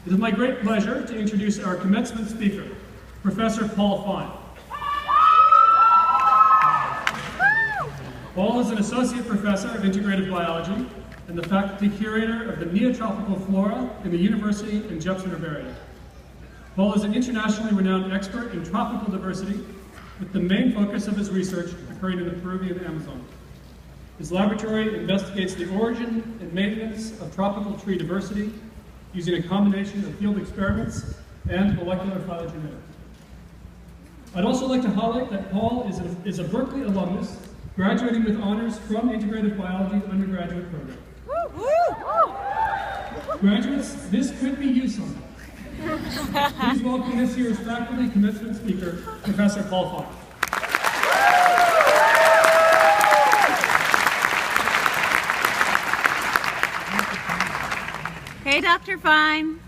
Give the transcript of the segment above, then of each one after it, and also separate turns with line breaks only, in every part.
It is my great pleasure to introduce our commencement speaker, Professor Paul Fine. Paul is an associate professor of integrative biology and the faculty curator of the Neotropical Flora in the University in Jefferson area. Paul is an internationally renowned expert in tropical diversity, with the main focus of his research occurring in the Peruvian Amazon. His laboratory investigates the origin and maintenance of tropical tree diversity using a combination of field experiments and molecular phylogenetics. I'd also like to highlight that Paul is a Berkeley alumnus, graduating with honors from Integrative Biology undergraduate program. Graduates, this could be you someday. Please welcome this year's faculty commencement speaker, Professor Paul Fine.
Hey, Dr. Fine.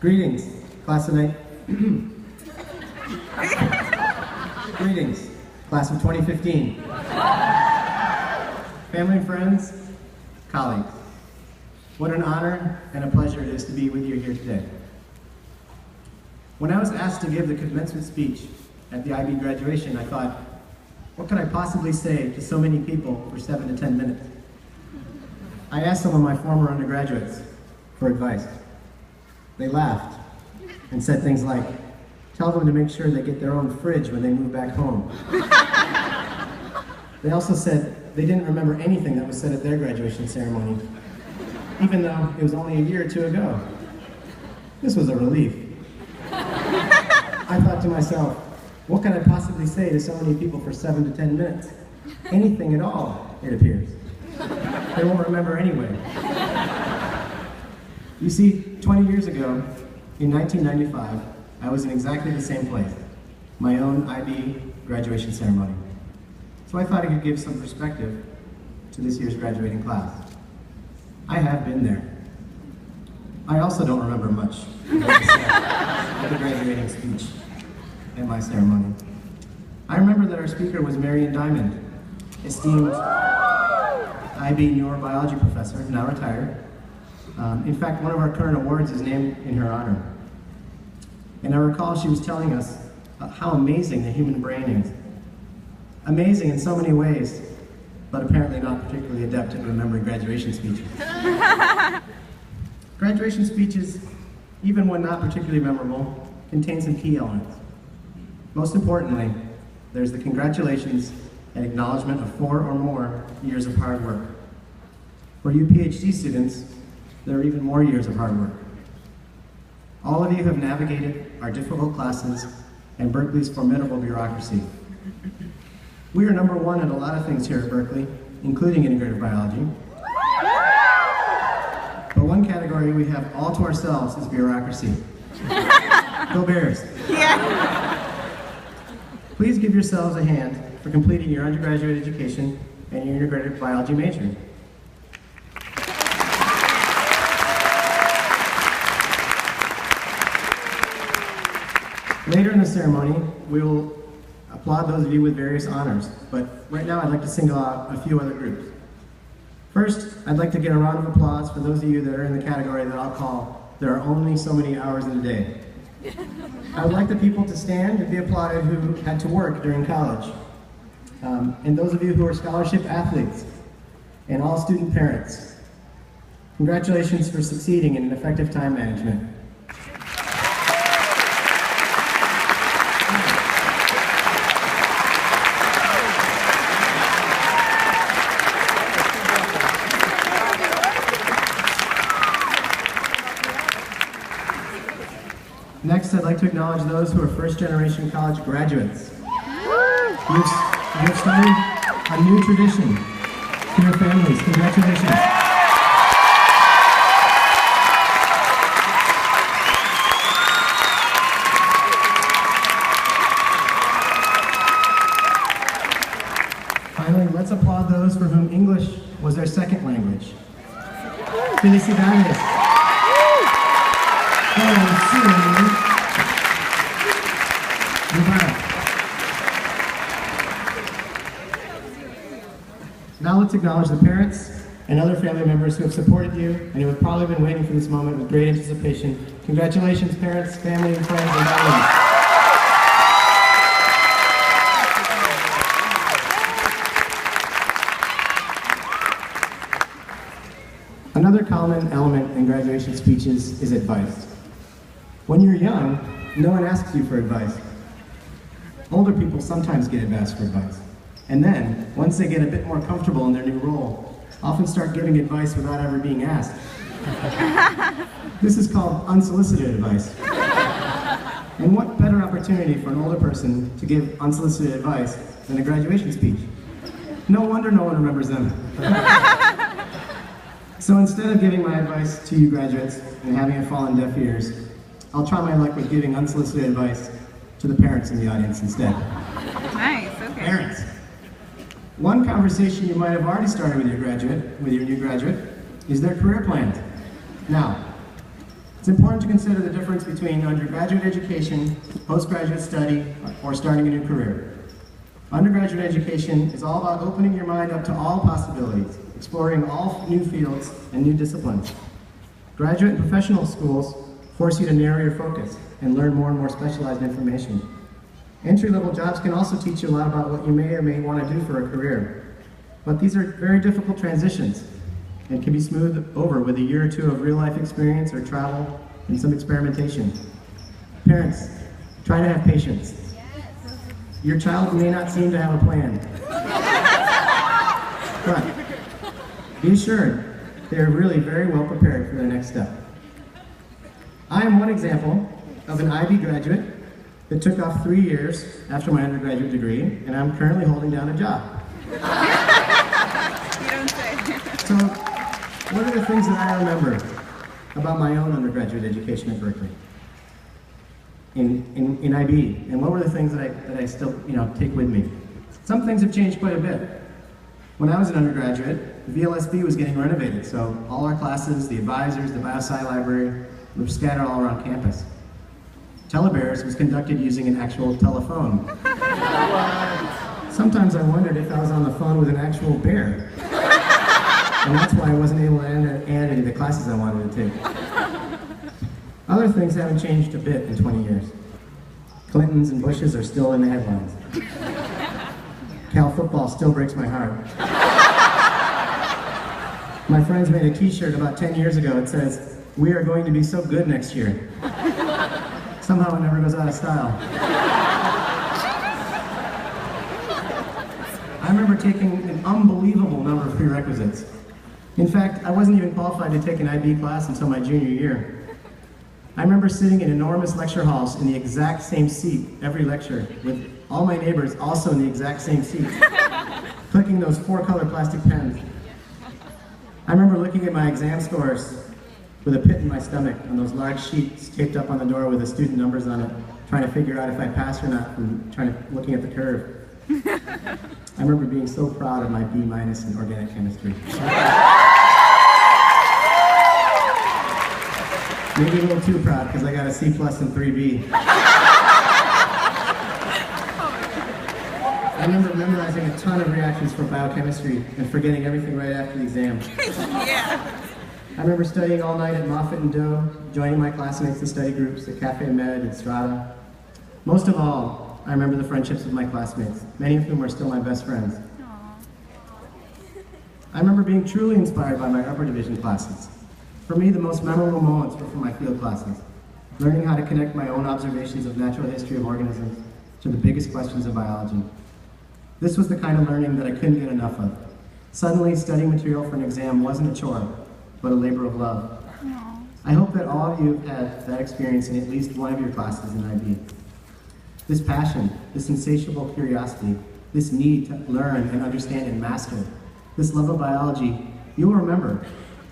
Greetings, class of Greetings, class of 2015. Family and friends, colleagues. What an honor and a pleasure it is to be with you here today. When I was asked to give the commencement speech at the IB graduation, I thought, what could I possibly say to so many people for 7 to 10 minutes? I asked some of my former undergraduates for advice. They laughed and said things like, tell them to make sure they get their own fridge when they move back home. They also said they didn't remember anything that was said at their graduation ceremony, even though it was only a year or two ago. This was a relief. I thought to myself, what can I possibly say to so many people for 7 to 10 minutes? Anything at all, it appears. They won't remember anyway. You see, 20 years ago, in 1995, I was in exactly the same place, my own IB graduation ceremony. So I thought I could give some perspective to this year's graduating class. I have been there. I also don't remember much of the graduating speech at my ceremony. I remember that our speaker was Marion Diamond, esteemed IB neurobiology professor, now retired. In fact, one of our current awards is named in her honor. And I recall she was telling us how amazing the human brain is. Amazing in so many ways, but apparently not particularly adept at remembering graduation speeches. Graduation speeches, even when not particularly memorable, contain some key elements. Most importantly, there's the congratulations and acknowledgement of 4 or more years of hard work. For you PhD students, there are even more years of hard work. All of you have navigated our difficult classes and Berkeley's formidable bureaucracy. We are number 1 at a lot of things here at Berkeley, including integrative biology. But one category we have all to ourselves is bureaucracy. Go Bears! Yeah. Please give yourselves a hand for completing your undergraduate education and your integrative biology major. Later in the ceremony, we will applaud those of you with various honors, but right now I'd like to single out a few other groups. First, I'd like to get a round of applause for those of you that are in the category that I'll call, there are only so many hours in a day. I would like the people to stand and be applauded who had to work during college. And those of you who are scholarship athletes, and all student parents. Congratulations for succeeding in an effective time management. Next, I'd like to acknowledge those who are first-generation college graduates. You have started a new tradition to your families. Congratulations. Finally, let's applaud those for whom English was their second language. Felicidades. Now let's acknowledge the parents and other family members who have supported you and who have probably been waiting for this moment with great anticipation. Congratulations, parents, family, and friends, and guardians. Another common element in graduation speeches is advice. When you're young, no one asks you for advice. Older people sometimes get asked for advice. And then, once they get a bit more comfortable in their new role, often start giving advice without ever being asked. This is called unsolicited advice. And what better opportunity for an older person to give unsolicited advice than a graduation speech? No wonder no one remembers them. So instead of giving my advice to you graduates and having it fall on deaf ears, I'll try my luck with giving unsolicited advice to the parents in the audience instead.
Nice, okay.
Parents. One conversation you might have already started with your new graduate, is their career plans. Now, it's important to consider the difference between undergraduate education, postgraduate study, or starting a new career. Undergraduate education is all about opening your mind up to all possibilities, exploring all new fields and new disciplines. Graduate and professional schools force you to narrow your focus and learn more and more specialized information. Entry-level jobs can also teach you a lot about what you may or may want to do for a career. But these are very difficult transitions and can be smoothed over with a year or two of real-life experience or travel and some experimentation. Parents, try to have patience. Your child may not seem to have a plan. But be assured, they are really very well prepared for their next step. I am one example of an IB graduate that took off 3 years after my undergraduate degree, and I'm currently holding down a job.
You don't say.
So, what are the things that I remember about my own undergraduate education at Berkeley? In IB, and what were the things that I still take with me? Some things have changed quite a bit. When I was an undergraduate, the VLSB was getting renovated, so all our classes, the advisors, the biosci library, were scattered all around campus. Telebears was conducted using an actual telephone. Sometimes I wondered if I was on the phone with an actual bear. And that's why I wasn't able to add any of the classes I wanted to take. Other things haven't changed a bit in 20 years. Clintons and Bushes are still in the headlines. Cal football still breaks my heart. My friends made a t-shirt about 10 years ago. It says, "We are going to be so good next year." Somehow it never goes out of style. I remember taking an unbelievable number of prerequisites. In fact, I wasn't even qualified to take an IB class until my junior year. I remember sitting in enormous lecture halls in the exact same seat every lecture, with all my neighbors also in the exact same seat, clicking those 4-color plastic pens. I remember looking at my exam scores with a pit in my stomach on those large sheets taped up on the door with the student numbers on it, trying to figure out if I passed or not from looking at the curve. I remember being so proud of my B- in organic chemistry. Maybe a little too proud because I got a C+ and 3B. I remember memorizing a ton of reactions for biochemistry and forgetting everything right after the exam.
Yeah.
I remember studying all night at Moffitt and Doe, joining my classmates in study groups at Cafe Med and Strata. Most of all, I remember the friendships with my classmates, many of whom are still my best friends. I remember being truly inspired by my upper division classes. For me, the most memorable moments were from my field classes, learning how to connect my own observations of natural history of organisms to the biggest questions of biology. This was the kind of learning that I couldn't get enough of. Suddenly, studying material for an exam wasn't a chore, but a labor of love. I hope that all of you have had that experience in at least one of your classes in IB. This passion, this insatiable curiosity, this need to learn and understand and master, this love of biology, you'll remember,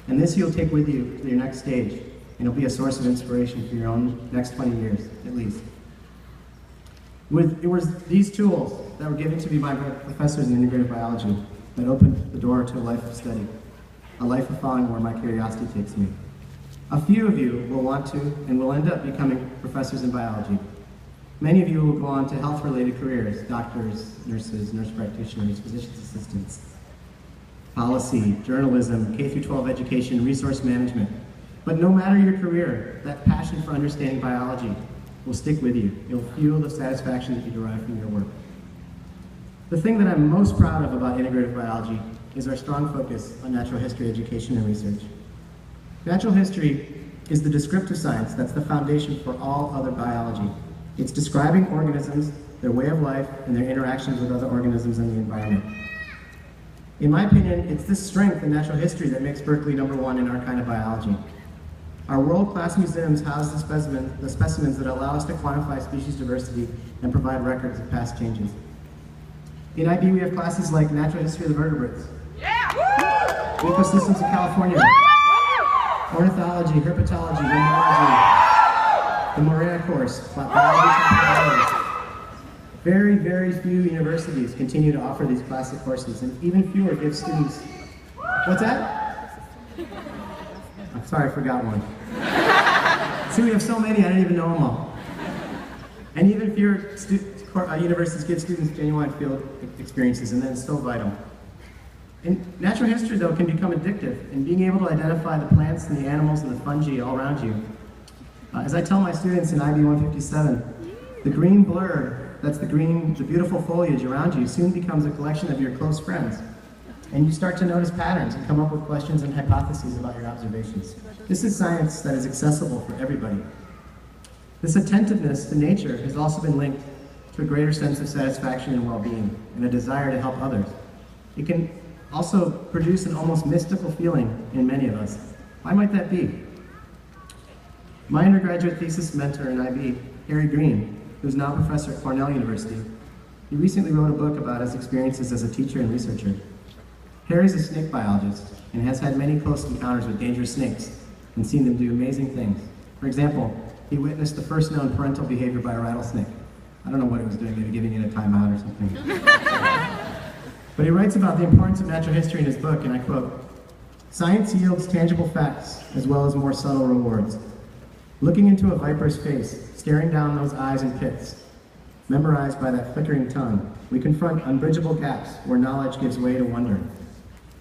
and this you'll take with you to your next stage, and it'll be a source of inspiration for your own next 20 years, at least. It was these tools that were given to me by my professors in integrative biology that opened the door to a life of study, a life of following where my curiosity takes me. A few of you will want to and will end up becoming professors in biology. Many of you will go on to health-related careers, doctors, nurses, nurse practitioners, physician's assistants. policy, journalism, K-12 education, resource management. But no matter your career, that passion for understanding biology will stick with you. It'll fuel the satisfaction that you derive from your work. The thing that I'm most proud of about integrative biology is our strong focus on natural history education and research. Natural history is the descriptive science that's the foundation for all other biology. It's describing organisms, their way of life, and their interactions with other organisms in the environment. In my opinion, it's this strength in natural history that makes Berkeley #1 in our kind of biology. Our world-class museums house the specimens that allow us to quantify species diversity and provide records of past changes. In IB, we have classes like Natural History of the Vertebrates, Ecosystems of California, Ornithology, Herpetology, Mammalogy, the Morea course, Biology. Very, very few universities continue to offer these classic courses, and even fewer give students. What's that? I'm sorry, I forgot one. See, we have so many, I didn't even know them all. And even fewer universities give students genuine field experiences, and that's so vital. And natural history, though, can become addictive, and being able to identify the plants and the animals and the fungi all around you. As I tell my students in IB 157, the green blur, that's the beautiful foliage around you, soon becomes a collection of your close friends. And you start to notice patterns and come up with questions and hypotheses about your observations. This is science that is accessible for everybody. This attentiveness to nature has also been linked to a greater sense of satisfaction and well-being, and a desire to help others. It can also produce an almost mystical feeling in many of us. Why might that be? My undergraduate thesis mentor in IB, Harry Green, who's now a professor at Cornell University, he recently wrote a book about his experiences as a teacher and researcher. Harry's a snake biologist and has had many close encounters with dangerous snakes and seen them do amazing things. For example, he witnessed the first known parental behavior by a rattlesnake. I don't know what it was doing, maybe giving it a timeout or something. But he writes about the importance of natural history in his book, and I quote, "Science yields tangible facts as well as more subtle rewards. Looking into a viper's face, staring down those eyes and pits, memorized by that flickering tongue, we confront unbridgeable gaps where knowledge gives way to wonder.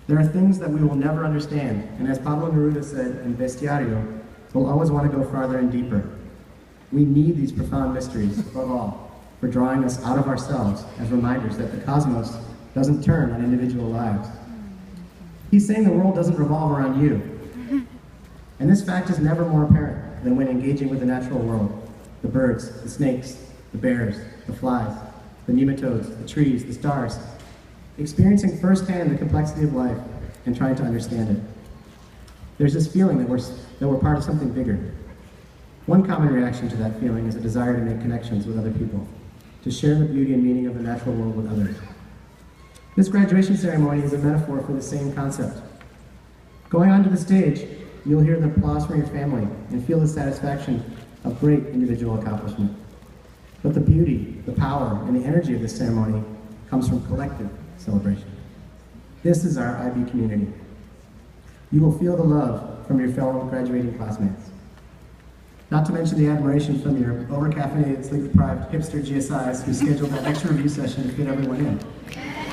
There are things that we will never understand, and as Pablo Neruda said in Bestiario, we'll always want to go farther and deeper. We need these profound mysteries, above all, for drawing us out of ourselves as reminders that the cosmos doesn't turn on individual lives." He's saying the world doesn't revolve around you. And this fact is never more apparent than when engaging with the natural world. The birds, the snakes, the bears, the flies, the nematodes, the trees, the stars. Experiencing firsthand the complexity of life and trying to understand it. There's this feeling that we're part of something bigger. One common reaction to that feeling is a desire to make connections with other people, to share the beauty and meaning of the natural world with others. This graduation ceremony is a metaphor for the same concept. Going onto the stage, you'll hear the applause from your family and feel the satisfaction of great individual accomplishment. But the beauty, the power, and the energy of this ceremony comes from collective celebration. This is our IB community. You will feel the love from your fellow graduating classmates. Not to mention the admiration from your over-caffeinated, sleep-deprived hipster GSIs who scheduled that extra review session to fit everyone in.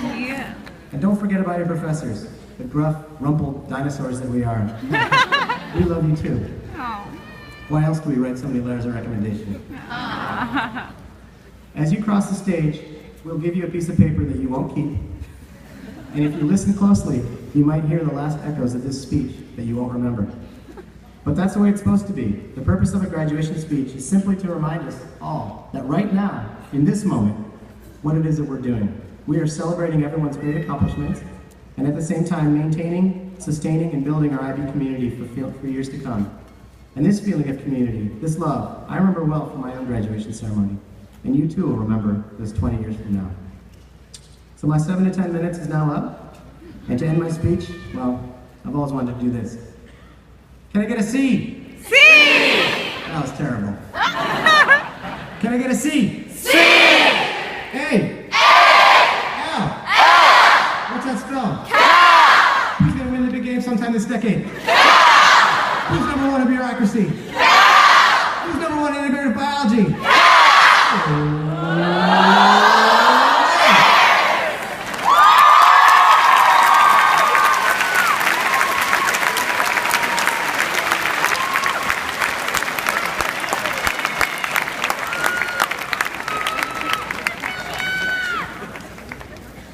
Yeah.
And don't forget about your professors, the gruff, rumpled dinosaurs that we are. We love you too.
Oh.
Why else do we write so many letters of recommendation? As you cross the stage, we'll give you a piece of paper that you won't keep. And if you listen closely, you might hear the last echoes of this speech that you won't remember. But that's the way it's supposed to be. The purpose of a graduation speech is simply to remind us all that right now, in this moment, what it is that we're doing. We are celebrating everyone's great accomplishments, and at the same time maintaining, sustaining, and building our IB community for years to come. And this feeling of community, this love, I remember well from my own graduation ceremony. And you too will remember this 20 years from now. So my 7 to 10 minutes is now up. And to end my speech, well, I've always wanted to do this. Can I get a C?
C!
That was terrible. Can I get a C?
C!
A! L! What's that spell? Who's going to win the big game sometime this decade? Who's number one in bureaucracy?